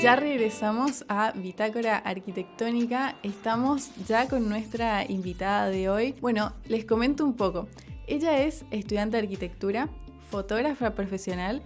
Ya regresamos a Bitácora Arquitectónica. Estamos ya con nuestra invitada de hoy. Bueno, les comento un poco. Ella es estudiante de arquitectura, fotógrafa profesional,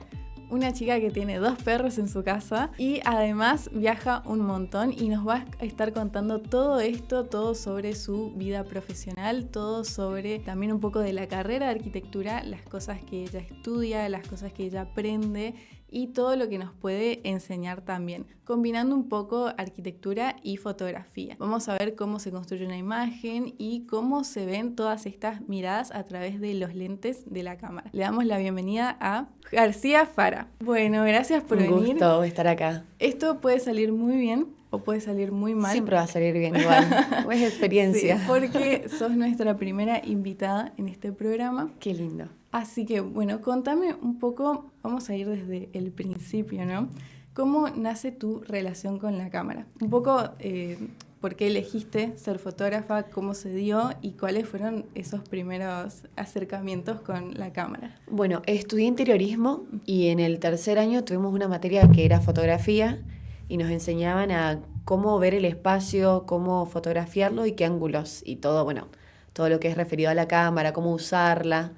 una chica que tiene 2 perros en su casa y además viaja un montón y nos va a estar contando todo esto, todo sobre su vida profesional, todo sobre también un poco de la carrera de arquitectura, las cosas que ella estudia, las cosas que ella aprende y todo lo que nos puede enseñar también, combinando un poco arquitectura y fotografía. Vamos a ver cómo se construye una imagen y cómo se ven todas estas miradas a través de los lentes de la cámara. Le damos la bienvenida a García Fara. Bueno, gracias por venir. Un gusto estar acá. Esto puede salir muy bien o puede salir muy mal. Siempre va a salir bien igual, es experiencia. Sí, porque sos nuestra primera invitada en este programa. Qué lindo. Así que, bueno, contame un poco, vamos a ir desde el principio, ¿no? ¿Cómo nace tu relación con la cámara? Un poco, ¿por qué elegiste ser fotógrafa? ¿Cómo se dio? ¿Y cuáles fueron esos primeros acercamientos con la cámara? Bueno, estudié interiorismo y en el tercer año tuvimos una materia que era fotografía y nos enseñaban a cómo ver el espacio, cómo fotografiarlo y qué ángulos y todo, bueno, todo lo que es referido a la cámara, cómo usarla.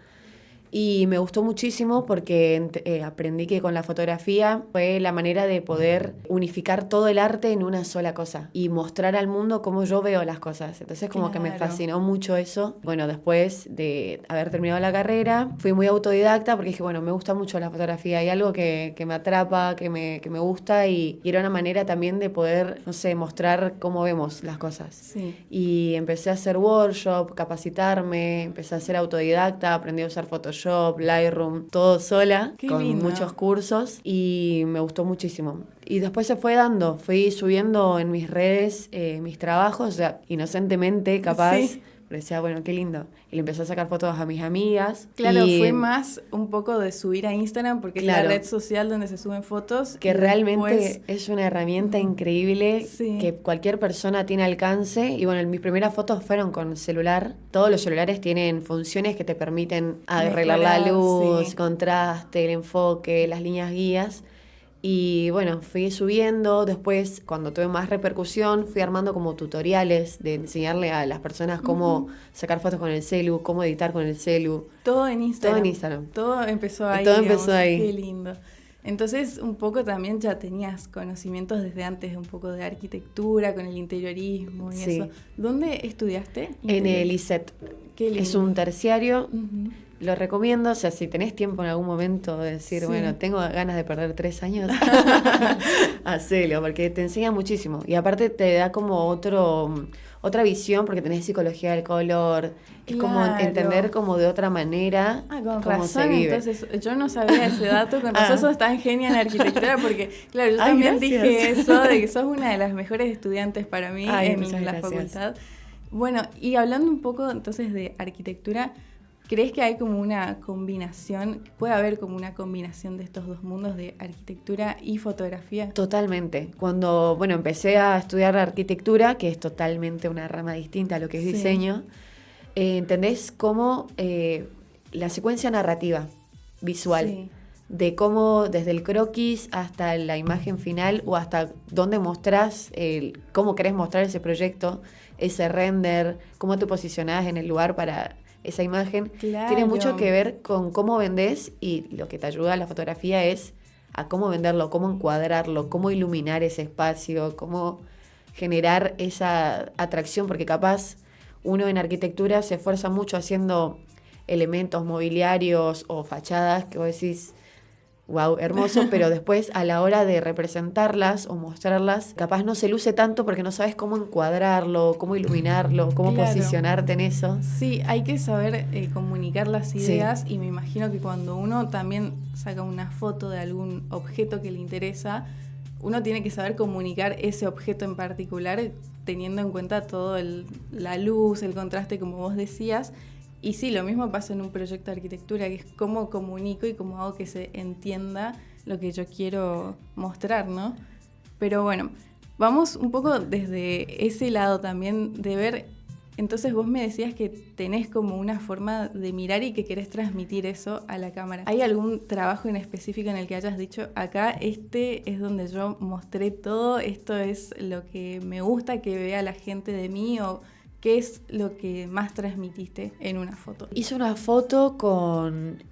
Y me gustó muchísimo porque aprendí que con la fotografía fue la manera de poder unificar todo el arte en una sola cosa y mostrar al mundo cómo yo veo las cosas. Entonces como que me fascinó mucho eso. Bueno, después de haber terminado la carrera, fui muy autodidacta porque dije, bueno, me gusta mucho la fotografía. Hay algo que me atrapa, que me gusta y era una manera también de poder, no sé, mostrar cómo vemos las cosas. Sí. Y empecé a hacer workshop, capacitarme, empecé a ser autodidacta, aprendí a usar Photoshop, Lightroom, todo sola, Qué con lindo. muchos cursos y me gustó muchísimo. Y después se fue dando, fui subiendo en mis redes mis trabajos, o sea, inocentemente capaz, Sí. pero decía, bueno, qué lindo. Y le empecé a sacar fotos a mis amigas. Claro, y fue más un poco de subir a Instagram porque es la Claro. red social donde se suben fotos. Que y realmente después... es una herramienta increíble Sí. que cualquier persona tiene alcance. Y bueno, mis primeras fotos fueron con celular. Todos los celulares tienen funciones que te permiten arreglar la Mejorar, luz, sí. contraste, el enfoque, las líneas guías. Y bueno, fui subiendo, después cuando tuve más repercusión fui armando como tutoriales de enseñarle a las personas cómo sacar fotos con el celu, cómo editar con el celu. Todo en Instagram. Todo en Instagram. Todo empezó ahí. Todo empezó ahí. Qué lindo. Entonces, un poco también ya tenías conocimientos desde antes, un poco de arquitectura, con el interiorismo y Sí. eso. ¿Dónde estudiaste? En el ISET. Qué lindo. Es un terciario. Ujú. Lo recomiendo, o sea, si tenés tiempo en algún momento de decir, Sí. bueno, tengo ganas de perder 3 años, hacelo, porque te enseña muchísimo. Y aparte te da como otra visión, porque tenés psicología del color, es como Claro. entender como de otra manera Ah, con cómo razón, se vive. entonces yo no sabía ese dato, con razón sos tan genia en arquitectura, porque claro, yo Ay, también gracias. dije eso, de que sos una de las mejores estudiantes para mí Ay, en muchas la gracias. facultad. Bueno, y hablando un poco entonces de arquitectura, ¿crees que hay como una combinación, puede haber como una combinación de estos dos mundos de arquitectura y fotografía? Totalmente. Cuando, bueno, empecé a estudiar arquitectura, que es totalmente una rama distinta a lo que es Sí. diseño, entendés cómo la secuencia narrativa visual, Sí. de cómo desde el croquis hasta la imagen final o hasta dónde mostrás, cómo querés mostrar ese proyecto, ese render, cómo te posicionás en el lugar para esa imagen, Claro. tiene mucho que ver con cómo vendés y lo que te ayuda a la fotografía es a cómo venderlo, cómo encuadrarlo, cómo iluminar ese espacio, cómo generar esa atracción, porque capaz uno en arquitectura se esfuerza mucho haciendo elementos mobiliarios o fachadas que vos decís, wow, hermoso, pero después a la hora de representarlas o mostrarlas, capaz no se luce tanto porque no sabes cómo encuadrarlo, cómo iluminarlo, cómo Claro. posicionarte en eso. Sí, hay que saber comunicar las Sí. ideas y me imagino que cuando uno también saca una foto de algún objeto que le interesa, uno tiene que saber comunicar ese objeto en particular teniendo en cuenta todo la luz, el contraste, como vos decías. Y sí, lo mismo pasa en un proyecto de arquitectura, que es cómo comunico y cómo hago que se entienda lo que yo quiero mostrar, ¿no? Pero bueno, vamos un poco desde ese lado también de ver Entonces vos me decías que tenés como una forma de mirar y que querés transmitir eso a la cámara. ¿Hay algún trabajo en específico en el que hayas dicho, acá este es donde yo mostré todo, esto es lo que me gusta que vea la gente de mí, o qué es lo que más transmitiste en una foto? Hice una foto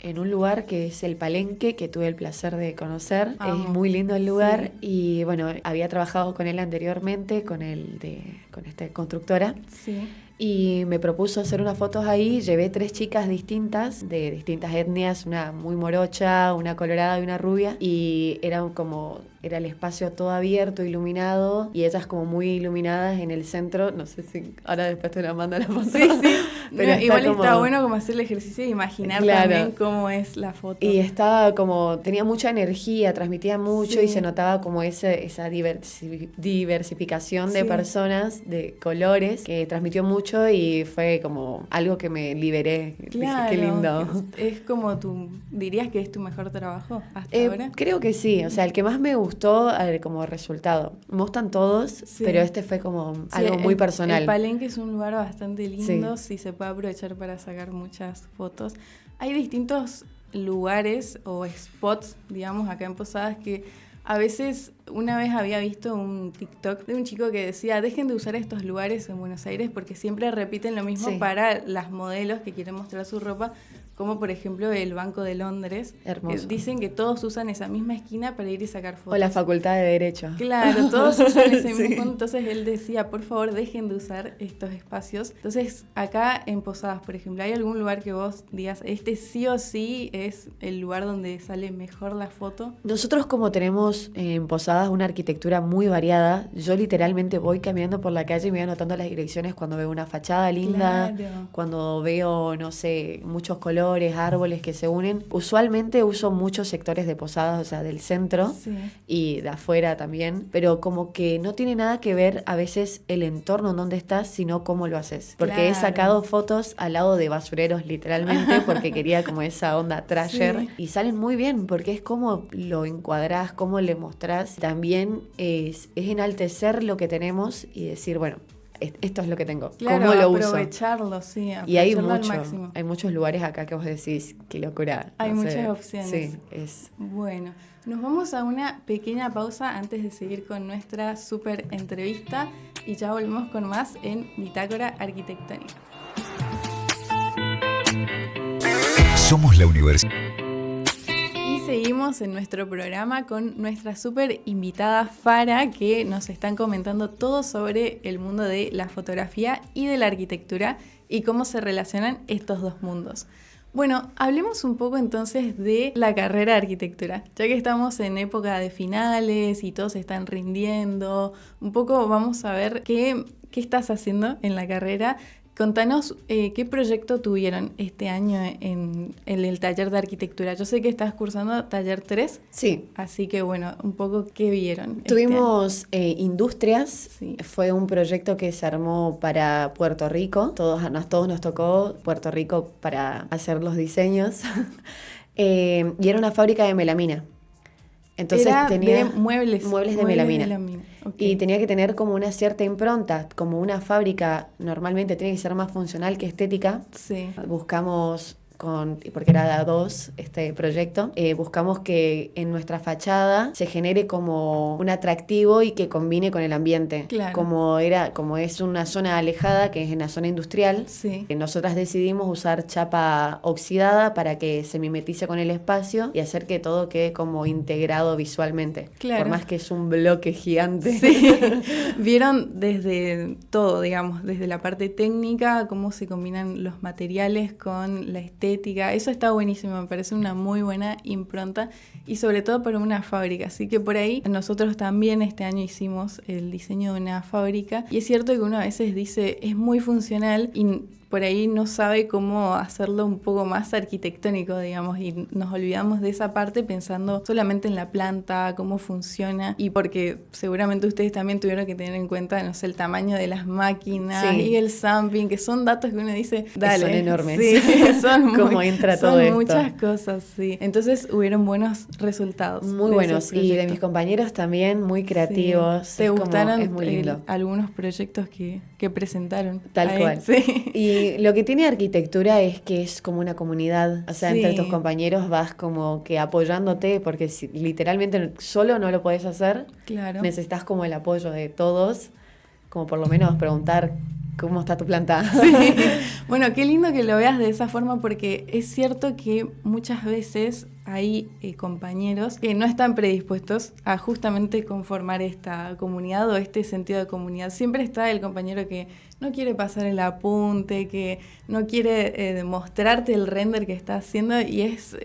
en un lugar que es el Palenque, que tuve el placer de conocer. Es muy lindo el lugar, sí. Y bueno, había trabajado con él anteriormente, con esta constructora. Sí. Y me propuso hacer unas fotos ahí. Llevé 3 chicas distintas, de distintas etnias, una muy morocha, una colorada y una rubia. Y era el espacio todo abierto, iluminado, y ellas como muy iluminadas en el centro. No sé si ahora después te la mando la foto. Sí, sí. Pero igual está bueno como hacer el ejercicio de imaginar también cómo es la foto. Y estaba tenía mucha energía, transmitía mucho, y se notaba como esa diversificación de personas, de colores, que transmitió mucho, y fue como algo que me liberé. Claro, dije, qué lindo. Es como ¿dirías que es tu mejor trabajo hasta ahora? Creo que sí, o sea, el que más me gustó como resultado. Me gustan todos, pero este fue como algo muy personal. El Palenque es un lugar bastante lindo, sí, se puede aprovechar para sacar muchas fotos. Hay distintos lugares o spots, digamos, acá en Posadas, que a veces, una vez había visto un TikTok de un chico que decía, dejen de usar estos lugares en Buenos Aires porque siempre repiten lo mismo para las modelos que quieren mostrar su ropa, como por ejemplo el Banco de Londres. Hermoso. Dicen que todos usan esa misma esquina para ir y sacar fotos. O la Facultad de Derecho. Claro, todos usan ese mismo punto. Entonces él decía, por favor, dejen de usar estos espacios. Entonces, acá en Posadas, por ejemplo, ¿hay algún lugar que vos digas, este sí o sí es el lugar donde sale mejor la foto? Nosotros, como tenemos en Posadas una arquitectura muy variada, yo literalmente voy caminando por la calle y me voy anotando las direcciones cuando veo una fachada linda, cuando veo, no sé, muchos colores, árboles que se unen. Usualmente uso muchos sectores de Posadas, o sea, del centro y de afuera también, pero como que no tiene nada que ver a veces el entorno en donde estás, sino cómo lo haces. Porque he sacado fotos al lado de basureros, literalmente, porque quería como esa onda trasher, y salen muy bien, porque es como lo encuadrás, cómo le mostrás. También es enaltecer lo que tenemos y decir, bueno, esto es lo que tengo, claro, ¿cómo lo uso? Aprovecharlo, sí, aprovecharlo y hay muchos lugares acá que vos decís, qué locura. Hay muchas opciones. Sí, es... Bueno, nos vamos a una pequeña pausa antes de seguir con nuestra súper entrevista y ya volvemos con más en Bitácora Arquitectónica. Somos la universidad. Seguimos en nuestro programa con nuestra súper invitada Farah, que nos están comentando todo sobre el mundo de la fotografía y de la arquitectura y cómo se relacionan estos dos mundos. Bueno, hablemos un poco entonces de la carrera de arquitectura, ya que estamos en época de finales y todos están rindiendo. Un poco vamos a ver qué estás haciendo en la carrera. Contanos qué proyecto tuvieron este año en el taller de arquitectura. Yo sé que estás cursando taller 3. Sí. Así que bueno, un poco qué vieron. Tuvimos industrias. Sí. Fue un proyecto que se armó para Puerto Rico. Todos nos tocó Puerto Rico para hacer los diseños. Y era una fábrica de melamina. Entonces tenía de muebles de melamina. Okay. Y tenía que tener como una cierta impronta, como una fábrica normalmente tiene que ser más funcional que estética. Sí. Buscamos porque era de A2 este proyecto, buscamos que en nuestra fachada se genere como un atractivo y que combine con el ambiente. Claro. Como es una zona alejada, que es en la zona industrial, nosotras decidimos usar chapa oxidada para que se mimetice con el espacio y hacer que todo quede como integrado visualmente. Claro. Por más que es un bloque gigante. Sí. Vieron desde todo, digamos, desde la parte técnica, cómo se combinan los materiales con la estética. Eso está buenísimo, me parece una muy buena impronta y sobre todo para una fábrica. Así que por ahí nosotros también este año hicimos el diseño de una fábrica y es cierto que uno a veces dice es muy funcional y por ahí no sabe cómo hacerlo un poco más arquitectónico, digamos, y nos olvidamos de esa parte pensando solamente en la planta, cómo funciona, y porque seguramente ustedes también tuvieron que tener en cuenta, no sé, el tamaño de las máquinas y el sampling, que son datos que uno dice, dale. Son enormes. Sí, son cómo entra todo esto. Muchas cosas, sí. Entonces hubieron buenos resultados. Muy buenos, y de mis compañeros también, muy creativos. Sí. ¿Te gustaron es muy lindo. algunos proyectos que presentaron? Tal cual. Sí. Y lo que tiene arquitectura es que es como una comunidad. O sea, entre tus compañeros vas como que apoyándote, porque si literalmente solo no lo podés hacer, claro, necesitas como el apoyo de todos, como por lo menos preguntar cómo está tu planta. Sí. Bueno, qué lindo que lo veas de esa forma, porque es cierto que muchas veces hay compañeros que no están predispuestos a justamente conformar esta comunidad o este sentido de comunidad. Siempre está el compañero que no quiere pasar el apunte, que no quiere demostrarte el render que está haciendo, y es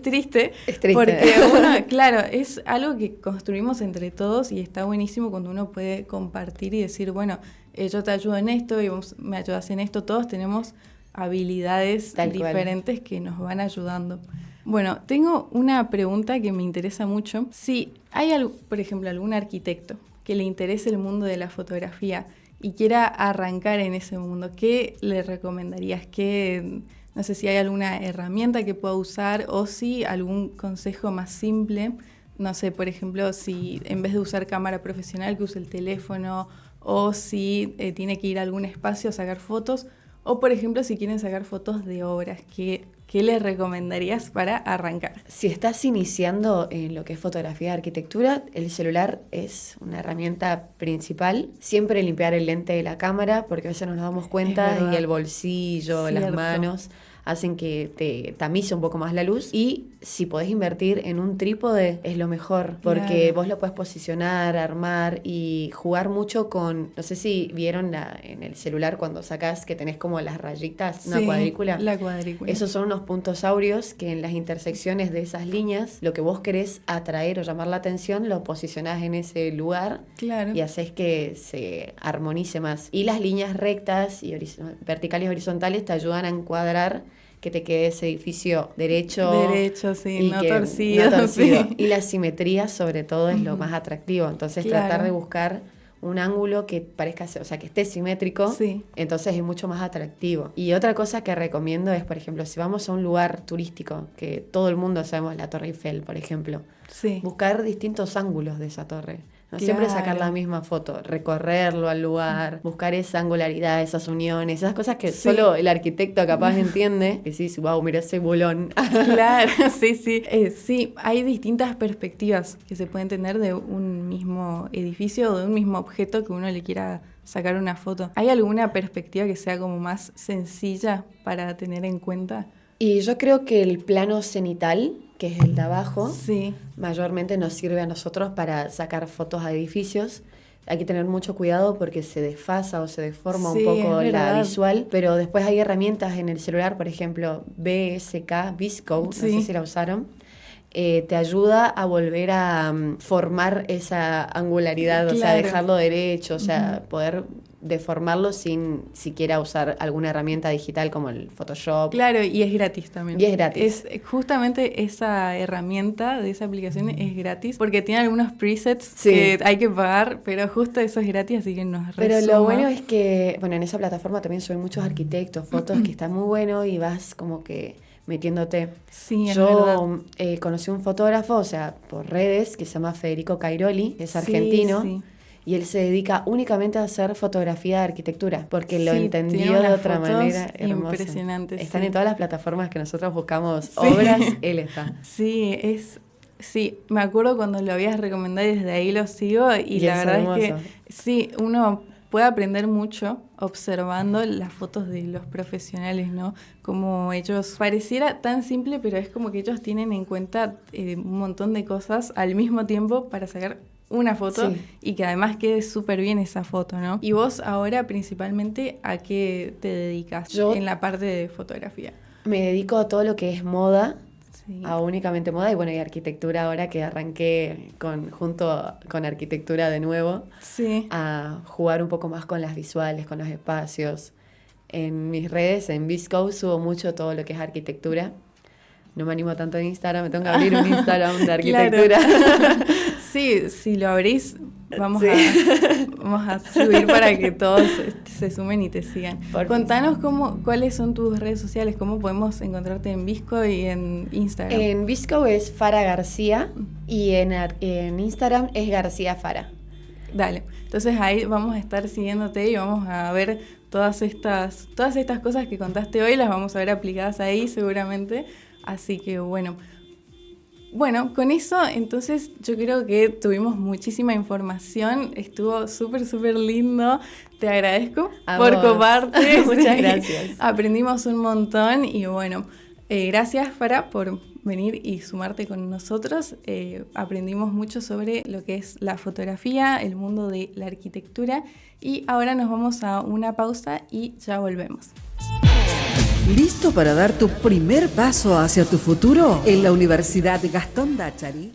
triste. Es triste. Porque uno, claro, es algo que construimos entre todos y está buenísimo cuando uno puede compartir y decir, bueno, yo te ayudo en esto y vos me ayudas en esto. Todos tenemos habilidades diferentes que nos van ayudando. Bueno, tengo una pregunta que me interesa mucho. Si hay, por ejemplo, algún arquitecto que le interese el mundo de la fotografía y quiera arrancar en ese mundo, ¿qué le recomendarías? No sé si hay alguna herramienta que pueda usar o si algún consejo más simple. No sé, por ejemplo, si en vez de usar cámara profesional, que use el teléfono, o si tiene que ir a algún espacio a sacar fotos, o por ejemplo, si quieren sacar fotos de obras, ¿qué les recomendarías para arrancar? Si estás iniciando en lo que es fotografía de arquitectura, el celular es una herramienta principal. Siempre limpiar el lente de la cámara, porque a veces no nos damos cuenta y el bolsillo, Cierto. las manos hacen que te tamice un poco más la luz. Y si podés invertir en un trípode, es lo mejor, porque claro, vos lo podés posicionar, armar y jugar mucho con... No sé si vieron en el celular cuando sacás que tenés como las rayitas, una cuadrícula. La cuadrícula. Esos son unos puntos áureos que en las intersecciones de esas líneas, lo que vos querés atraer o llamar la atención, lo posicionás en ese lugar. Claro. Y haces que se armonice más. Y las líneas rectas y verticales y horizontales te ayudan a encuadrar que te quede ese edificio derecho, sí, no torcido. Sí. Y la simetría, sobre todo, es lo más atractivo. Entonces, tratar de buscar un ángulo que parezca, o sea, que esté simétrico, entonces es mucho más atractivo. Y otra cosa que recomiendo es, por ejemplo, si vamos a un lugar turístico, que todo el mundo sabemos, la Torre Eiffel, por ejemplo, buscar distintos ángulos de esa torre. No siempre sacar la misma foto, recorrerlo al lugar, buscar esa angularidad, esas uniones, esas cosas que solo el arquitecto capaz entiende. Y sí, wow, mira ese bolón. Claro, sí. Sí, hay distintas perspectivas que se pueden tener de un mismo edificio o de un mismo objeto que uno le quiera sacar una foto. ¿Hay alguna perspectiva que sea como más sencilla para tener en cuenta? Y yo creo que el plano cenital, que es el de abajo, mayormente nos sirve a nosotros para sacar fotos a edificios. Hay que tener mucho cuidado porque se desfasa o se deforma un poco la visual, pero después hay herramientas en el celular, por ejemplo, VSCO, no sé si la usaron, te ayuda a volver a formar esa angularidad, o sea, dejarlo derecho, o sea, poder deformarlo sin siquiera usar alguna herramienta digital como el Photoshop. Claro, y es gratis también. Y es gratis. Justamente esa herramienta de esa aplicación es gratis porque tiene algunos presets que hay que pagar, pero justo eso es gratis, así que nos resuma. Pero lo bueno es que, bueno, en esa plataforma también suben muchos arquitectos, fotos que están muy buenos y vas como que metiéndote. Sí, yo conocí un fotógrafo, o sea, por redes, que se llama Federico Cairoli, es argentino. Y él se dedica únicamente a hacer fotografía de arquitectura, porque lo entendió de otra manera hermosa. Impresionante. Están en todas las plataformas que nosotros buscamos obras, él está. Sí, me acuerdo cuando lo habías recomendado y desde ahí lo sigo y la verdad es que uno puede aprender mucho observando las fotos de los profesionales, ¿no? Como ellos, pareciera tan simple, pero es como que ellos tienen en cuenta un montón de cosas al mismo tiempo para sacar una foto y que además quede súper bien esa foto, ¿no? Y vos ahora principalmente, ¿a qué te dedicas en la parte de fotografía? Me dedico a todo lo que es moda, a únicamente moda, y bueno, y arquitectura ahora que arranqué junto con arquitectura de nuevo, a jugar un poco más con las visuales, con los espacios. En mis redes, en Visco, subo mucho todo lo que es arquitectura. No me animo tanto en Instagram, me tengo que abrir un Instagram de arquitectura. Claro. Sí, si lo abrís, vamos a subir para que todos se sumen y te sigan. Contanos cuáles son tus redes sociales, cómo podemos encontrarte en Visco y en Instagram. En Visco es Fara García y en Instagram es García Fara. Dale, entonces ahí vamos a estar siguiéndote y vamos a ver todas estas cosas que contaste hoy, las vamos a ver aplicadas ahí seguramente. Así que bueno, con eso entonces yo creo que tuvimos muchísima información, estuvo súper lindo, te agradezco por coparte. Muchas gracias. Aprendimos un montón y bueno, gracias Fara por venir y sumarte con nosotros. Aprendimos mucho sobre lo que es la fotografía, el mundo de la arquitectura y ahora nos vamos a una pausa y ya volvemos. ¿Listo para dar tu primer paso hacia tu futuro? En la Universidad Gastón Dachari